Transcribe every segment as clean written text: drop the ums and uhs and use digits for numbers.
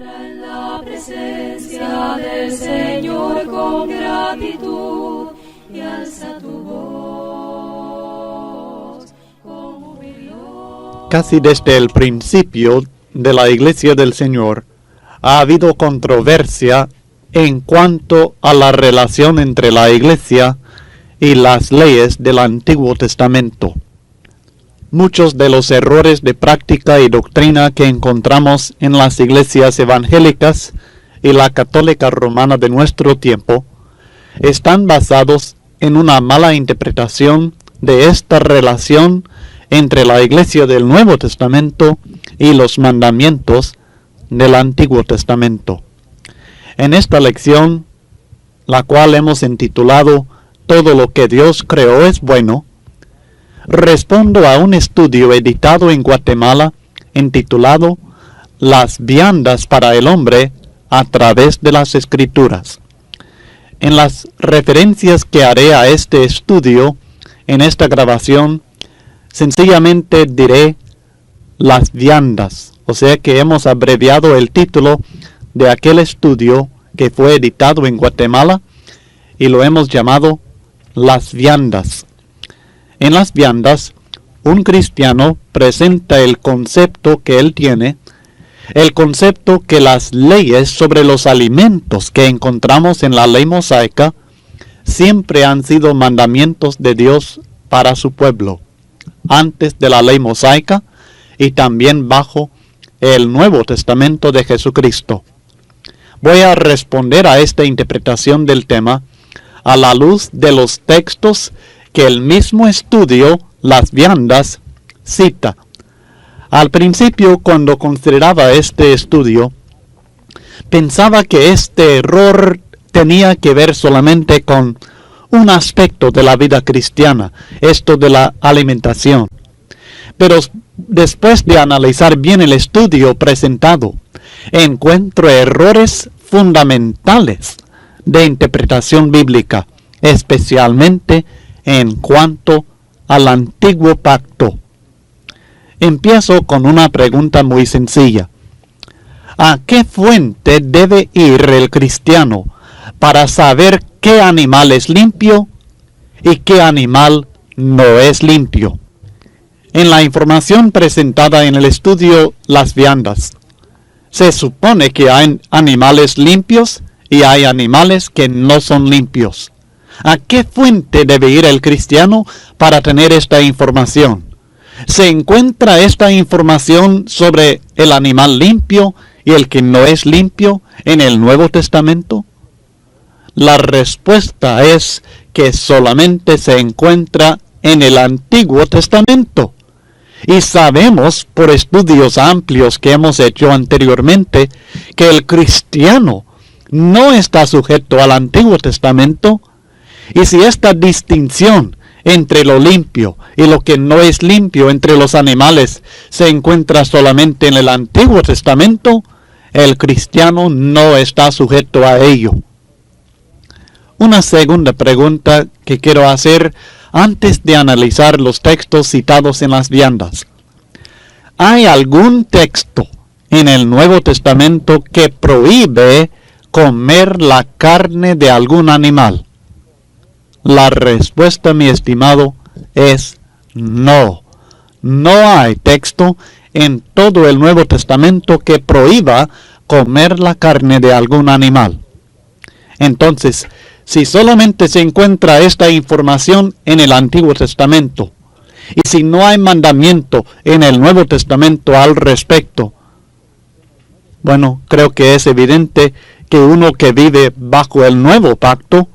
En la presencia del Señor con gratitud y alza tu voz con júbilo. Casi desde el principio de la Iglesia del Señor ha habido controversia en cuanto a la relación entre la Iglesia y las leyes del Antiguo Testamento. Muchos de los errores de práctica y doctrina que encontramos en las iglesias evangélicas y la católica romana de nuestro tiempo están basados en una mala interpretación de esta relación entre la iglesia del Nuevo Testamento y los mandamientos del Antiguo Testamento. En esta lección, la cual hemos intitulado Todo lo que Dios creó es bueno, respondo a un estudio editado en Guatemala intitulado Las viandas para el hombre a través de las Escrituras. En las referencias que haré a este estudio en esta grabación, sencillamente diré las viandas, o sea que hemos abreviado el título de aquel estudio que fue editado en Guatemala y lo hemos llamado las viandas. En las viandas, un cristiano presenta el concepto que él tiene, el concepto que las leyes sobre los alimentos que encontramos en la ley mosaica siempre han sido mandamientos de Dios para su pueblo, antes de la ley mosaica y también bajo el Nuevo Testamento de Jesucristo. Voy a responder a esta interpretación del tema a la luz de los textos que el mismo estudio, las viandas, cita. Al principio, cuando consideraba este estudio, pensaba que este error tenía que ver solamente con un aspecto de la vida cristiana, esto de la alimentación. Pero después de analizar bien el estudio presentado, encuentro errores fundamentales de interpretación bíblica, especialmente en cuanto al antiguo pacto. Empiezo con una pregunta muy sencilla. ¿A qué fuente debe ir el cristiano para saber qué animal es limpio y qué animal no es limpio? En la información presentada en el estudio Las Viandas, se supone que hay animales limpios y hay animales que no son limpios. ¿A qué fuente debe ir el cristiano para tener esta información? ¿Se encuentra esta información sobre el animal limpio y el que no es limpio en el Nuevo Testamento? La respuesta es que solamente se encuentra en el Antiguo Testamento. Y sabemos por estudios amplios que hemos hecho anteriormente que el cristiano no está sujeto al Antiguo Testamento. Y si esta distinción entre lo limpio y lo que no es limpio entre los animales se encuentra solamente en el Antiguo Testamento, el cristiano no está sujeto a ello. Una segunda pregunta que quiero hacer antes de analizar los textos citados en las viandas. ¿Hay algún texto en el Nuevo Testamento que prohíbe comer la carne de algún animal? La respuesta, mi estimado, es no. No hay texto en todo el Nuevo Testamento que prohíba comer la carne de algún animal. Entonces, si solamente se encuentra esta información en el Antiguo Testamento, y si no hay mandamiento en el Nuevo Testamento al respecto, bueno, creo que es evidente que uno que vive bajo el nuevo pacto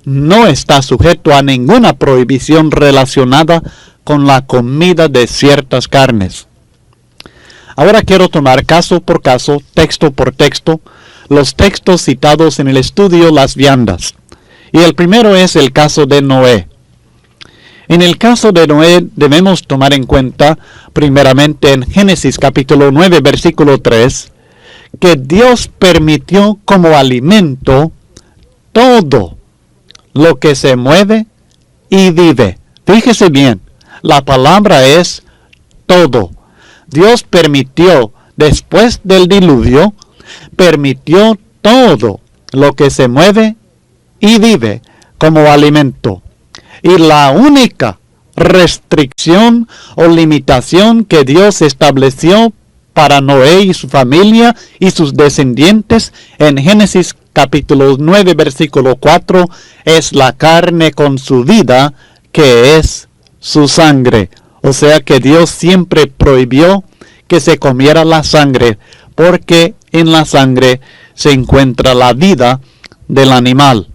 no está sujeto a ninguna prohibición relacionada con la comida de ciertas carnes. Ahora quiero tomar caso por caso, texto por texto, los textos citados en el estudio Las Viandas. Y el primero es el caso de Noé. En el caso de Noé debemos tomar en cuenta, primeramente en Génesis capítulo 9, versículo 3, que Dios permitió como alimento todo lo que se mueve y vive. Fíjese bien, la palabra es todo. Dios permitió, después del diluvio, permitió todo lo que se mueve y vive como alimento. Y la única restricción o limitación que Dios estableció para Noé y su familia y sus descendientes en Génesis capítulo 9 versículo 4 es la carne con su vida, que es su sangre. O sea que Dios siempre prohibió que se comiera la sangre, porque en la sangre se encuentra la vida del animal.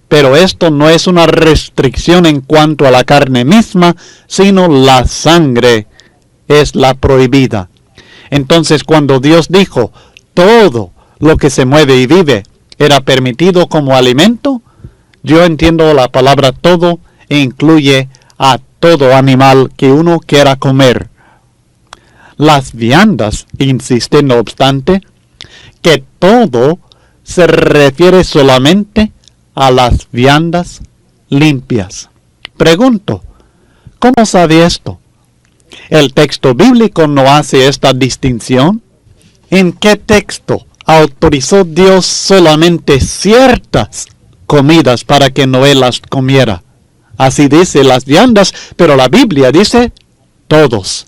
Pero esto no es una restricción en cuanto a la carne misma, sino la sangre es la prohibida. Entonces, cuando Dios dijo, todo lo que se mueve y vive era permitido como alimento, yo entiendo la palabra todo e incluye a todo animal que uno quiera comer. Las viandas insisten, no obstante, que todo se refiere solamente a las viandas limpias. Pregunto, ¿cómo sabe esto? ¿El texto bíblico no hace esta distinción? ¿En qué texto autorizó Dios solamente ciertas comidas para que Noé las comiera? Así dice las viandas, pero la Biblia dice todos.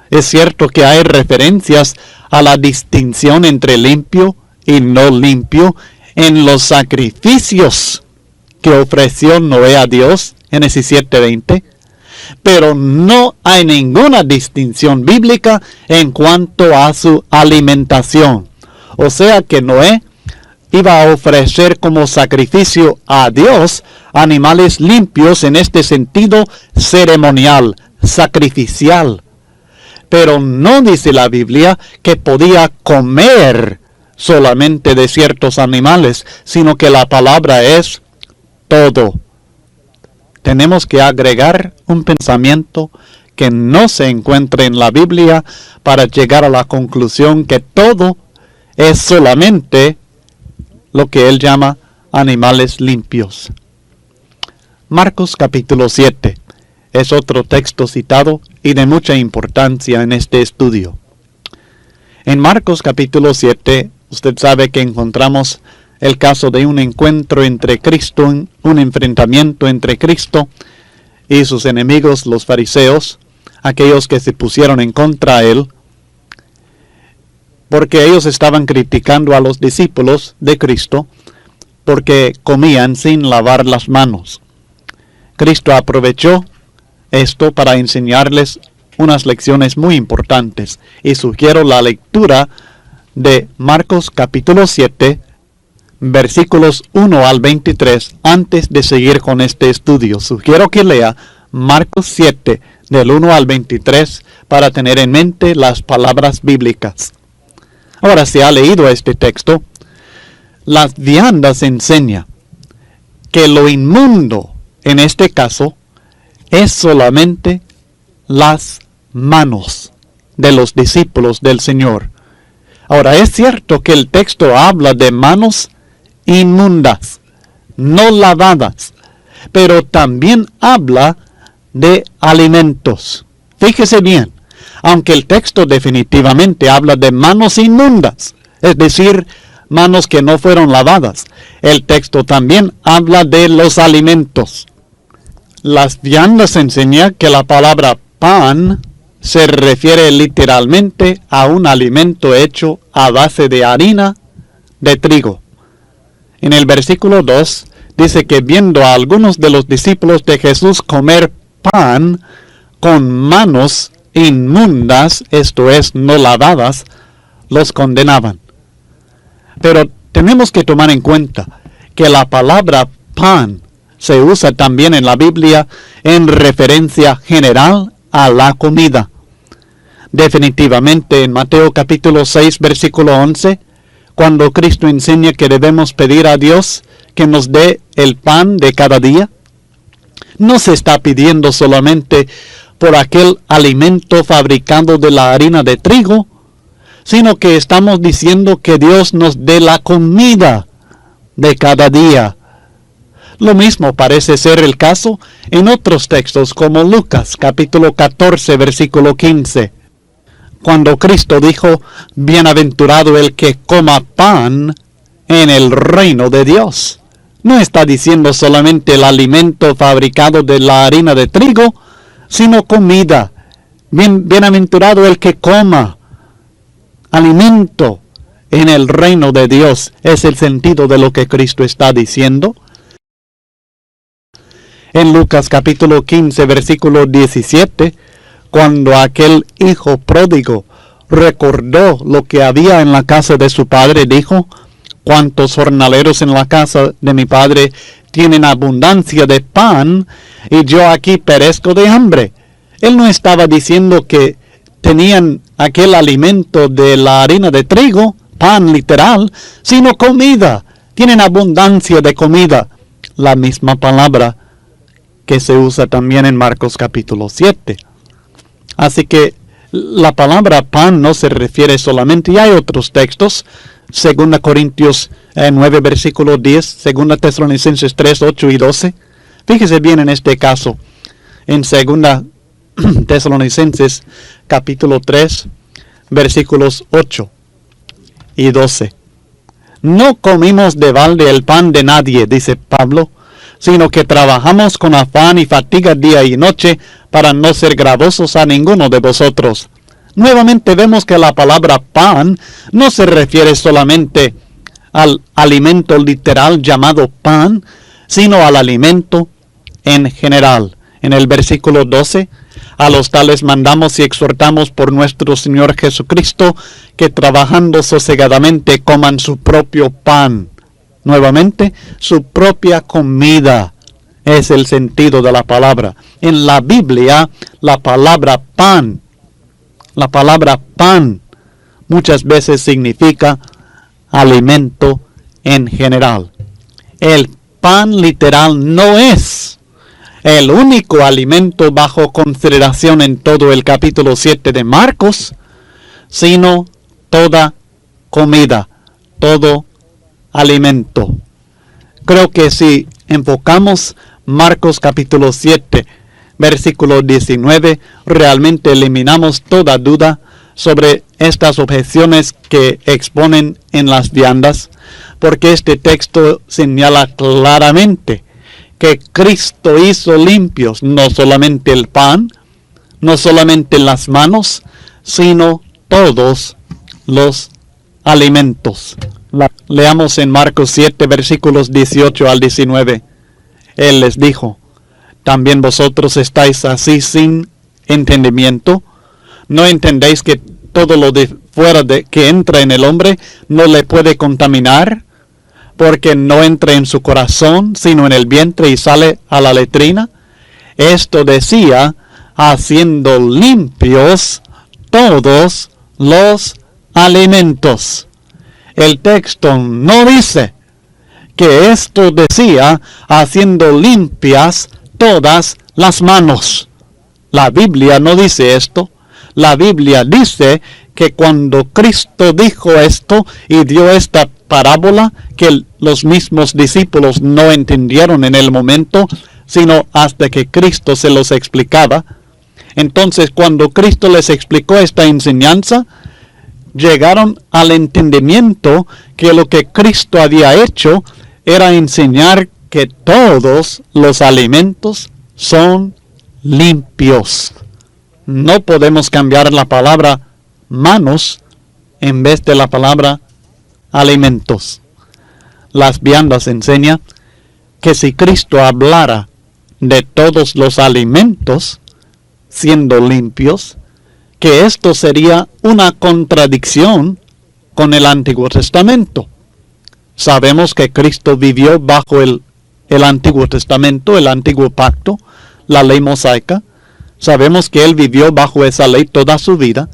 Es cierto que hay referencias a la distinción entre limpio y no limpio en los sacrificios que ofreció Noé a Dios, Génesis 7:20, pero no hay ninguna distinción bíblica en cuanto a su alimentación. O sea que Noé iba a ofrecer como sacrificio a Dios animales limpios en este sentido ceremonial, sacrificial. Pero no dice la Biblia que podía comer solamente de ciertos animales, sino que la palabra es todo. Tenemos que agregar un pensamiento que no se encuentra en la Biblia para llegar a la conclusión que todo es solamente lo que él llama animales limpios. Marcos capítulo 7 es otro texto citado y de mucha importancia en este estudio. En Marcos capítulo 7, usted sabe que encontramos el caso de un encuentro entre Cristo, un enfrentamiento entre Cristo y sus enemigos, los fariseos, aquellos que se pusieron en contra de él, porque ellos estaban criticando a los discípulos de Cristo porque comían sin lavar las manos. Cristo aprovechó esto para enseñarles unas lecciones muy importantes, y sugiero la lectura de Marcos capítulo 7, versículos 1 al 23, antes de seguir con este estudio. Sugiero que lea Marcos 7, del 1 al 23, para tener en mente las palabras bíblicas. Ahora, se ha leído este texto. Las viandas enseña que lo inmundo, en este caso, es solamente las manos de los discípulos del Señor. Ahora, es cierto que el texto habla de manos inmundas, no lavadas, pero también habla de alimentos. Fíjese bien, aunque el texto definitivamente habla de manos inmundas, es decir, manos que no fueron lavadas, el texto también habla de los alimentos. Las viandas enseñan que la palabra pan se refiere literalmente a un alimento hecho a base de harina de trigo. En el versículo 2 dice que viendo a algunos de los discípulos de Jesús comer pan con manos inmundas, esto es, no lavadas, los condenaban. Pero tenemos que tomar en cuenta que la palabra pan se usa también en la Biblia en referencia general a la comida. Definitivamente en Mateo capítulo 6 versículo 11, cuando Cristo enseña que debemos pedir a Dios que nos dé el pan de cada día, no se está pidiendo solamente por aquel alimento fabricado de la harina de trigo, sino que estamos diciendo que Dios nos dé la comida de cada día. Lo mismo parece ser el caso en otros textos como Lucas capítulo 14 versículo 15, cuando Cristo dijo, bienaventurado el que coma pan en el reino de Dios. No está diciendo solamente el alimento fabricado de la harina de trigo, sino comida. Bienaventurado el que coma alimento en el reino de Dios. Es el sentido de lo que Cristo está diciendo. En Lucas capítulo 15, versículo 17, cuando aquel hijo pródigo recordó lo que había en la casa de su padre, dijo, cuántos jornaleros en la casa de mi padre tienen abundancia de pan, y yo aquí perezco de hambre. Él no estaba diciendo que tenían aquel alimento de la harina de trigo, pan literal, sino comida. Tienen abundancia de comida. La misma palabra que se usa también en Marcos capítulo 7. Así que la palabra pan no se refiere solamente, y hay otros textos, 2 Corintios 9, versículo 10, 2 Tesalonicenses 3, 8 y 12. Fíjese bien en este caso, en 2 Tesalonicenses capítulo 3, versículos 8 y 12. No comimos de balde el pan de nadie, dice Pablo, sino que trabajamos con afán y fatiga día y noche para no ser gravosos a ninguno de vosotros. Nuevamente vemos que la palabra pan no se refiere solamente al alimento literal llamado pan, sino al alimento en general. En el versículo 12, a los tales mandamos y exhortamos por nuestro Señor Jesucristo, que trabajando sosegadamente coman su propio pan. Nuevamente, su propia comida es el sentido de la palabra. En la Biblia, la palabra pan muchas veces significa alimento en general. El pan literal no es el único alimento bajo consideración en todo el capítulo 7 de Marcos, sino toda comida, todo alimento. Creo que si enfocamos Marcos capítulo 7, versículo 19, realmente eliminamos toda duda sobre estas objeciones que exponen en las viandas, porque este texto señala claramente que Cristo hizo limpios no solamente el pan, no solamente las manos, sino todos los alimentos. Leamos en Marcos 7, versículos 18 al 19. Él les dijo, ¿también vosotros estáis así sin entendimiento? ¿No entendéis que todo lo de fuera de que entra en el hombre no le puede contaminar? Porque no entra en su corazón, sino en el vientre y sale a la letrina. Esto decía, haciendo limpios todos los alimentos. El texto no dice que esto decía, haciendo limpias todas las manos. La Biblia no dice esto. La Biblia dice que cuando Cristo dijo esto y dio esta parábola que los mismos discípulos no entendieron en el momento, sino hasta que Cristo se los explicaba. Entonces, cuando Cristo les explicó esta enseñanza, llegaron al entendimiento que lo que Cristo había hecho era enseñar que todos los alimentos son limpios. No podemos cambiar la palabra manos en vez de la palabra alimentos. Las viandas enseña que si Cristo hablara de todos los alimentos siendo limpios, que esto sería una contradicción con el Antiguo Testamento. Sabemos que Cristo vivió bajo el Antiguo Testamento, el Antiguo Pacto, la ley mosaica. Sabemos que Él vivió bajo esa ley toda su vida,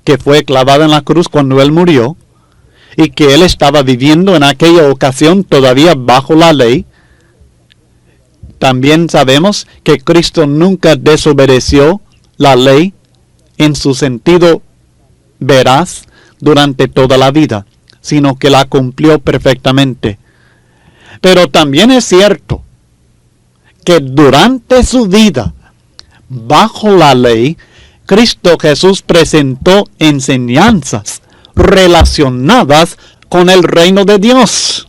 que fue clavada en la cruz cuando Él murió, y que Él estaba viviendo en aquella ocasión todavía bajo la ley. También sabemos que Cristo nunca desobedeció la ley en su sentido veraz durante toda la vida, sino que la cumplió perfectamente. Pero también es cierto que durante su vida, bajo la ley, Cristo Jesús presentó enseñanzas relacionadas con el reino de Dios.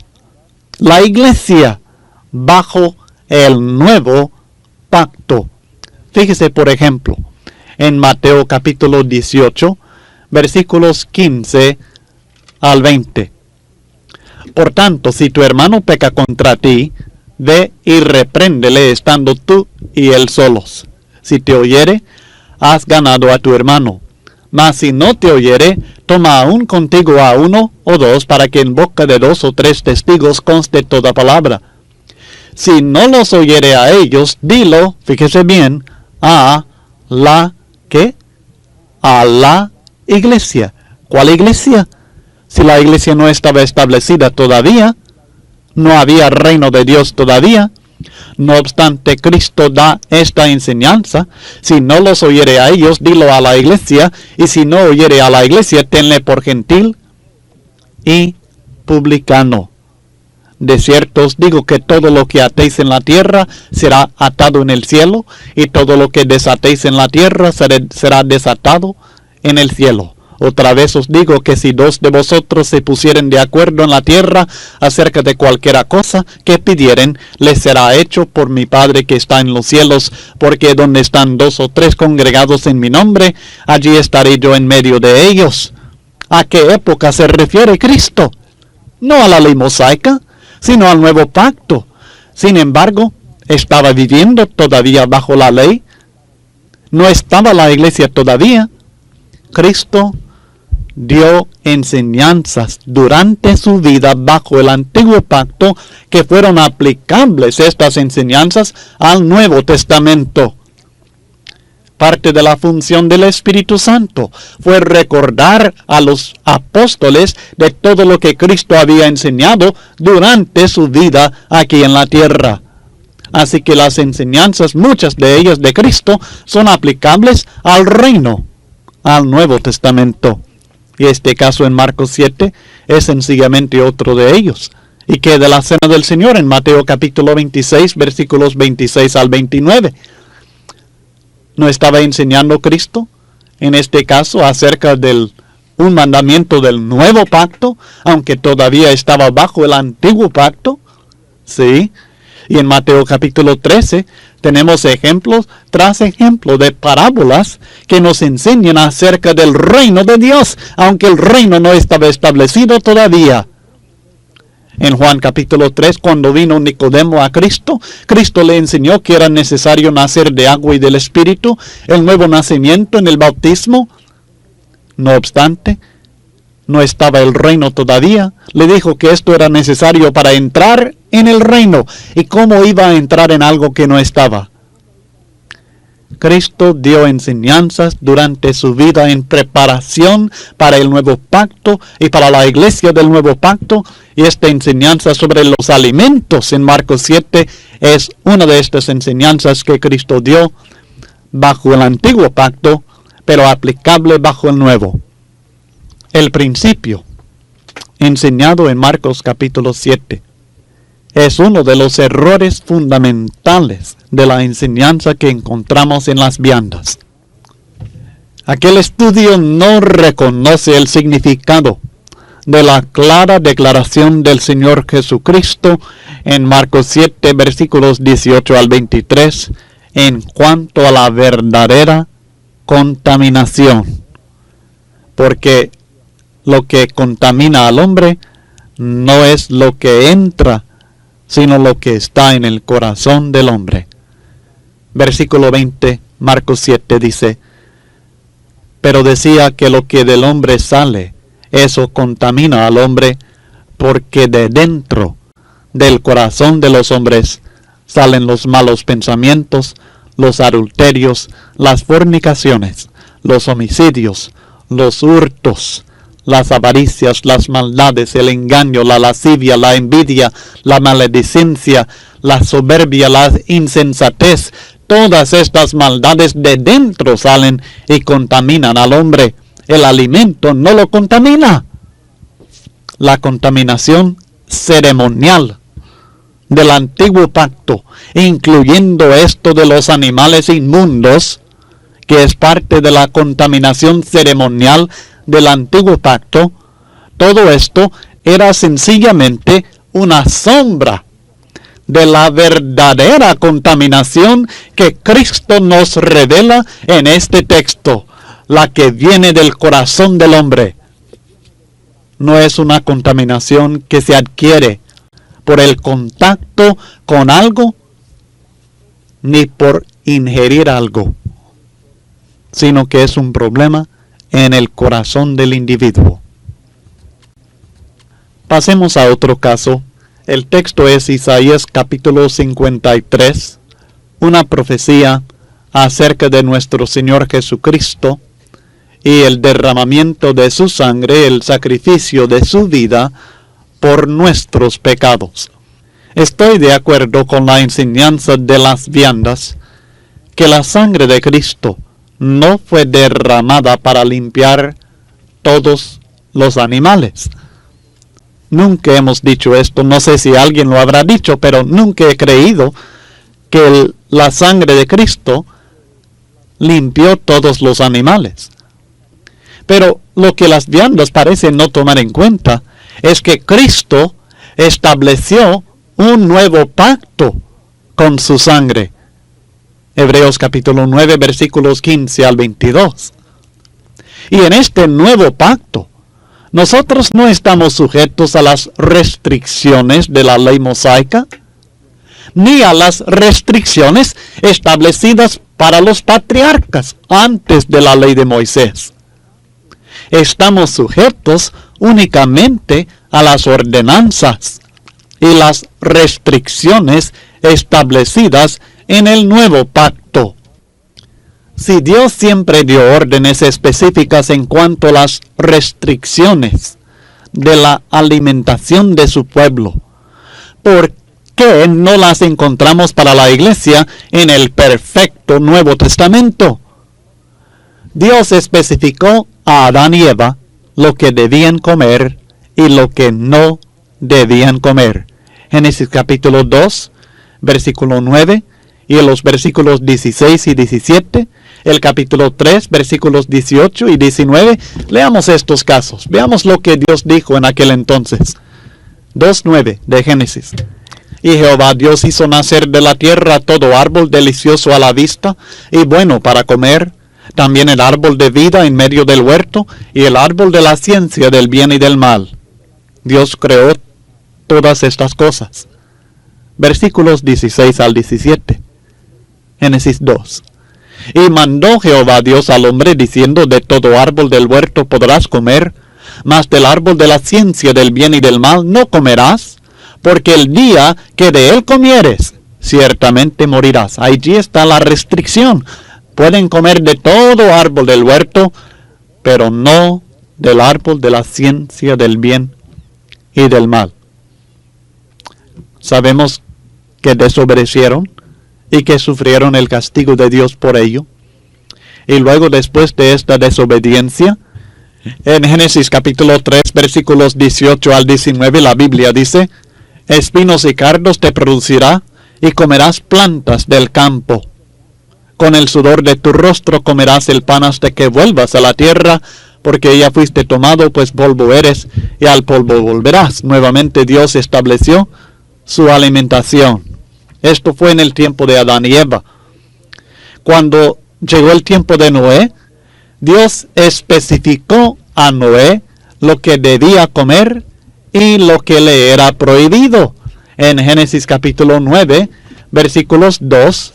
La iglesia bajo el nuevo pacto. Fíjese, por ejemplo, en Mateo capítulo 18, versículos 15 al 20. Por tanto, si tu hermano peca contra ti, ve y repréndele estando tú y él solos. Si te oyere, has ganado a tu hermano. Mas si no te oyere, toma aún contigo a uno o dos, para que en boca de 2 o 3 testigos conste toda palabra. Si no los oyere a ellos, dilo, fíjese bien, a la, ¿qué? A la iglesia. ¿Cuál iglesia? Si la iglesia no estaba establecida todavía, no había reino de Dios todavía. No obstante, Cristo da esta enseñanza. Si no los oyere a ellos, dilo a la iglesia. Y si no oyere a la iglesia, tenle por gentil y publicano. De cierto os digo que todo lo que atéis en la tierra será atado en el cielo, y todo lo que desatéis en la tierra será desatado en el cielo. Otra vez os digo que si 2 de vosotros se pusieren de acuerdo en la tierra acerca de cualquiera cosa que pidieren, les será hecho por mi Padre que está en los cielos, porque donde están 2 o 3 congregados en mi nombre, allí estaré yo en medio de ellos. ¿A qué época se refiere Cristo? No a la ley mosaica, sino al nuevo pacto. Sin embargo, estaba viviendo todavía bajo la ley. No estaba la iglesia todavía. Cristo dio enseñanzas durante su vida bajo el antiguo pacto que fueron aplicables estas enseñanzas al Nuevo Testamento. Parte de la función del Espíritu Santo fue recordar a los apóstoles de todo lo que Cristo había enseñado durante su vida aquí en la tierra. Así que las enseñanzas, muchas de ellas de Cristo, son aplicables al reino, al Nuevo Testamento. Y este caso en Marcos 7 es sencillamente otro de ellos. Y que de la cena del Señor en Mateo capítulo 26, versículos 26 al 29. ¿No estaba enseñando Cristo en este caso acerca de un mandamiento del nuevo pacto, aunque todavía estaba bajo el antiguo pacto? Sí. Y en Mateo capítulo 13 tenemos ejemplos tras ejemplos de parábolas que nos enseñan acerca del reino de Dios, aunque el reino no estaba establecido todavía. En Juan capítulo 3, cuando vino Nicodemo a Cristo, Cristo le enseñó que era necesario nacer de agua y del Espíritu, el nuevo nacimiento en el bautismo. No obstante, no estaba el reino todavía. Le dijo que esto era necesario para entrar en el reino. ¿Y cómo iba a entrar en algo que no estaba? Cristo dio enseñanzas durante su vida en preparación para el nuevo pacto y para la iglesia del nuevo pacto. Y esta enseñanza sobre los alimentos en Marcos 7 es una de estas enseñanzas que Cristo dio bajo el antiguo pacto, pero aplicable bajo el nuevo. El principio, enseñado en Marcos capítulo 7, es uno de los errores fundamentales de la enseñanza que encontramos en las viandas. Aquel estudio no reconoce el significado de la clara declaración del Señor Jesucristo en Marcos 7, versículos 18 al 23, en cuanto a la verdadera contaminación. Porque lo que contamina al hombre no es lo que entra, sino lo que está en el corazón del hombre. Versículo 20, Marcos 7 dice: pero decía que lo que del hombre sale, eso contamina al hombre, porque de dentro del corazón de los hombres salen los malos pensamientos, los adulterios, las fornicaciones, los homicidios, los hurtos, las avaricias, las maldades, el engaño, la lascivia, la envidia, la maledicencia, la soberbia, la insensatez. Todas estas maldades de dentro salen y contaminan al hombre. El alimento no lo contamina. La contaminación ceremonial del antiguo pacto, incluyendo esto de los animales inmundos que es parte de la contaminación ceremonial del antiguo pacto, todo esto era sencillamente una sombra de la verdadera contaminación que Cristo nos revela en este texto, la que viene del corazón del hombre. No es una contaminación que se adquiere por el contacto con algo, ni por ingerir algo, sino que es un problema en el corazón del individuo. Pasemos a otro caso. El texto es Isaías capítulo 53, una profecía acerca de nuestro Señor Jesucristo y el derramamiento de su sangre, el sacrificio de su vida por nuestros pecados. Estoy de acuerdo con la enseñanza de las viandas que la sangre de Cristo no fue derramada para limpiar todos los animales. Nunca hemos dicho esto, no sé si alguien lo habrá dicho, pero nunca he creído que la sangre de Cristo limpió todos los animales. Pero lo que las viandas parecen no tomar en cuenta es que Cristo estableció un nuevo pacto con su sangre. Hebreos capítulo 9, versículos 15 al 22. Y en este nuevo pacto, nosotros no estamos sujetos a las restricciones de la ley mosaica, ni a las restricciones establecidas para los patriarcas antes de la ley de Moisés. Estamos sujetos únicamente a las ordenanzas y las restricciones establecidas en el nuevo pacto. Si Dios siempre dio órdenes específicas en cuanto a las restricciones de la alimentación de su pueblo, ¿por qué no las encontramos para la iglesia en el perfecto Nuevo Testamento? Dios especificó a Adán y Eva lo que debían comer y lo que no debían comer. Génesis capítulo 2, versículo 9, y en los versículos 16 y 17, el capítulo 3, versículos 18 y 19. Leamos estos casos. Veamos lo que Dios dijo en aquel entonces. 2:9 de Génesis. Y Jehová Dios hizo nacer de la tierra todo árbol delicioso a la vista y bueno para comer, también el árbol de vida en medio del huerto y el árbol de la ciencia del bien y del mal. Dios creó todas estas cosas. Versículos 16 al 17. Génesis 2. Y mandó Jehová Dios al hombre diciendo: de todo árbol del huerto podrás comer, mas del árbol de la ciencia del bien y del mal no comerás, porque el día que de él comieres, ciertamente morirás. Allí está la restricción. Pueden comer de todo árbol del huerto, pero no del árbol de la ciencia del bien y del mal. Sabemos que desobedecieron y que sufrieron el castigo de Dios por ello. Y luego, después de esta desobediencia, en Génesis capítulo 3, versículos 18 al 19, la Biblia dice: espinos y cardos te producirá, y comerás plantas del campo. Con el sudor de tu rostro comerás el pan hasta que vuelvas a la tierra, porque ya fuiste tomado, pues polvo eres, y al polvo volverás. Nuevamente Dios estableció su alimentación. Esto fue en el tiempo de Adán y Eva. Cuando llegó el tiempo de Noé, Dios especificó a Noé lo que debía comer y lo que le era prohibido. En Génesis capítulo 9, versículos 2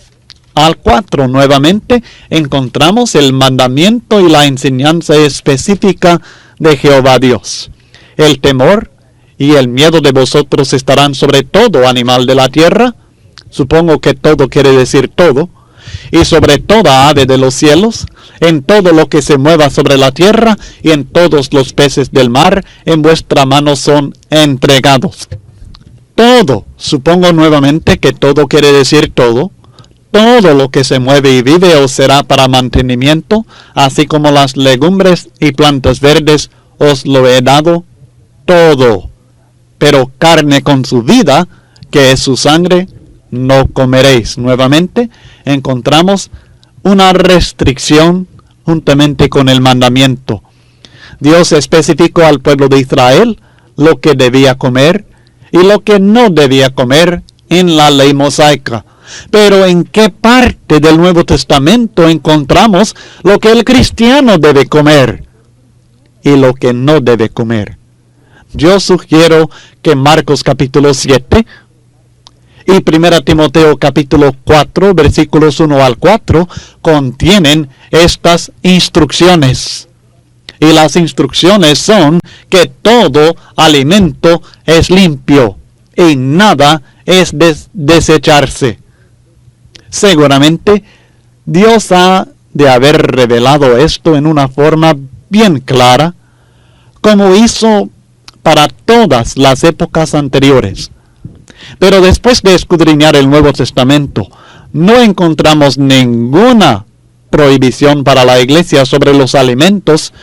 al 4, nuevamente encontramos el mandamiento y la enseñanza específica de Jehová Dios. El temor y el miedo de vosotros estarán sobre todo animal de la tierra. Supongo que todo quiere decir todo. Y sobre toda ave de los cielos, en todo lo que se mueva sobre la tierra, y en todos los peces del mar, en vuestra mano son entregados. Todo, supongo nuevamente que todo quiere decir todo. Todo lo que se mueve y vive os será para mantenimiento, así como las legumbres y plantas verdes os lo he dado todo. Pero carne con su vida, que es su sangre, no comeréis. Nuevamente encontramos una restricción juntamente con el mandamiento. Dios especificó al pueblo de Israel lo que debía comer y lo que no debía comer en la ley mosaica. Pero ¿en qué parte del Nuevo Testamento encontramos lo que el cristiano debe comer y lo que no debe comer? Yo sugiero que Marcos capítulo 7 y 1 Timoteo capítulo 4, versículos 1 al 4, contienen estas instrucciones. Y las instrucciones son que todo alimento es limpio y nada es desecharse. Seguramente Dios ha de haber revelado esto en una forma bien clara, como hizo para todas las épocas anteriores. Pero después de escudriñar el Nuevo Testamento, no encontramos ninguna prohibición para la iglesia sobre los alimentos,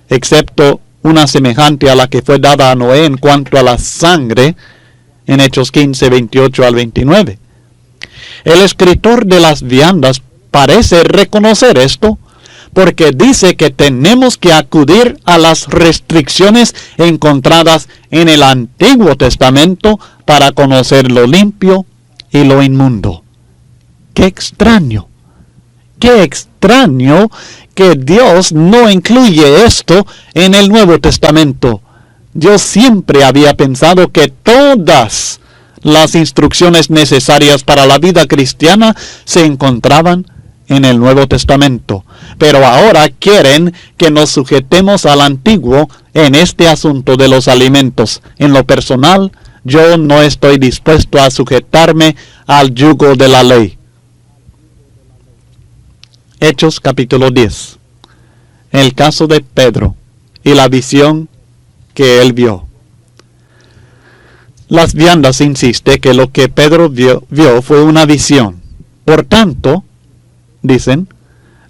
excepto una semejante a la que fue dada a Noé en cuanto a la sangre, en Hechos 15, 28 al 29. El escritor de las viandas parece reconocer esto, porque dice que tenemos que acudir a las restricciones encontradas en el Antiguo Testamento para conocer lo limpio y lo inmundo. ¡Qué extraño! ¡Qué extraño que Dios no incluye esto en el Nuevo Testamento! Yo siempre había pensado que todas las instrucciones necesarias para la vida cristiana se encontraban en el Nuevo Testamento, pero ahora quieren que nos sujetemos al Antiguo en este asunto de los alimentos. En lo personal, yo no estoy dispuesto a sujetarme al yugo de la ley. Hechos capítulo 10. El caso de Pedro y la visión que él vio. Las viandas insiste que lo que Pedro vio fue una visión. Por tanto, dicen,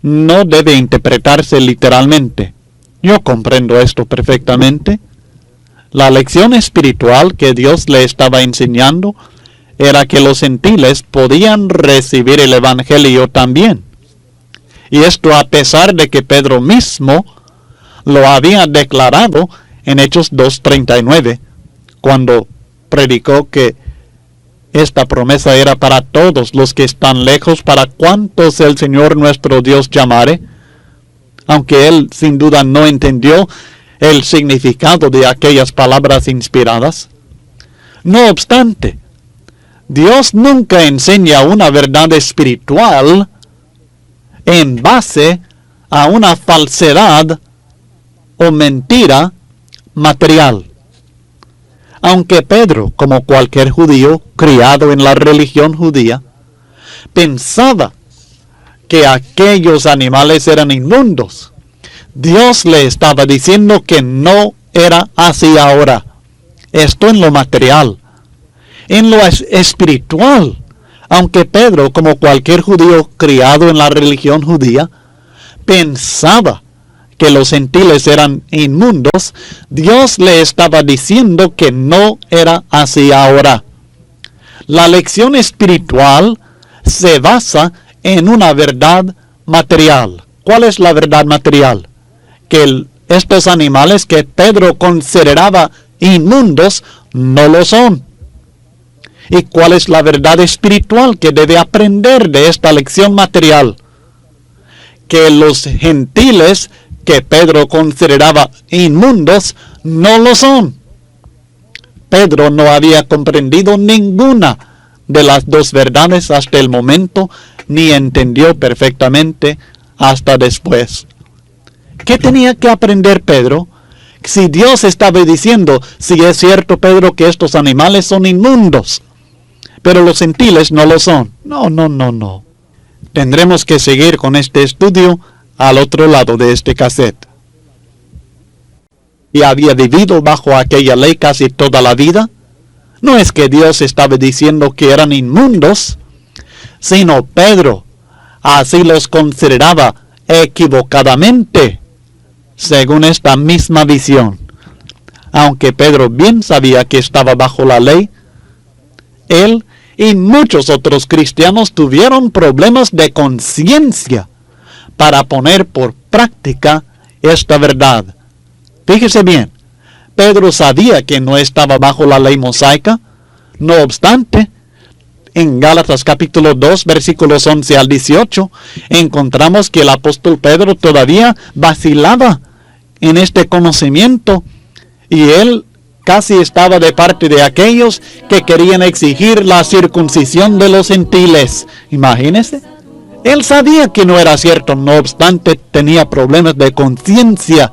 no debe interpretarse literalmente. Yo comprendo esto perfectamente. La lección espiritual que Dios le estaba enseñando era que los gentiles podían recibir el Evangelio también. Y esto a pesar de que Pedro mismo lo había declarado en Hechos 2:39, cuando predicó que esta promesa era para todos los que están lejos, para cuantos el Señor nuestro Dios llamare, aunque él sin duda no entendió el significado de aquellas palabras inspiradas. No obstante, Dios nunca enseña una verdad espiritual en base a una falsedad o mentira material. Aunque Pedro, como cualquier judío criado en la religión judía, pensaba que aquellos animales eran inmundos, Dios le estaba diciendo que no era así ahora. Esto en lo material. En lo espiritual, aunque Pedro, como cualquier judío criado en la religión judía, pensaba que los gentiles eran inmundos, Dios le estaba diciendo que no era así ahora. La lección espiritual se basa en una verdad material. ¿Cuál es la verdad material? Que estos animales que Pedro consideraba inmundos no lo son. ¿Y cuál es la verdad espiritual que debe aprender de esta lección material? Que los gentiles que Pedro consideraba inmundos no lo son. Pedro no había comprendido ninguna de las dos verdades hasta el momento, ni entendió perfectamente hasta después. ¿Qué tenía que aprender Pedro? Si Dios estaba diciendo, si es cierto, Pedro, que estos animales son inmundos, pero los gentiles no lo son. No. Tendremos que seguir con este estudio al otro lado de este cassette. ¿Y había vivido bajo aquella ley casi toda la vida? No es que Dios estaba diciendo que eran inmundos, sino Pedro así los consideraba equivocadamente, según esta misma visión. Aunque Pedro bien sabía que estaba bajo la ley, él y muchos otros cristianos tuvieron problemas de conciencia para poner por práctica esta verdad. Fíjese bien, Pedro sabía que no estaba bajo la ley mosaica. No obstante, en Gálatas capítulo 2, versículos 11 al 18, encontramos que el apóstol Pedro todavía vacilaba en este conocimiento y él casi estaba de parte de aquellos que querían exigir la circuncisión de los gentiles. Imagínese. Él sabía que no era cierto, no obstante tenía problemas de conciencia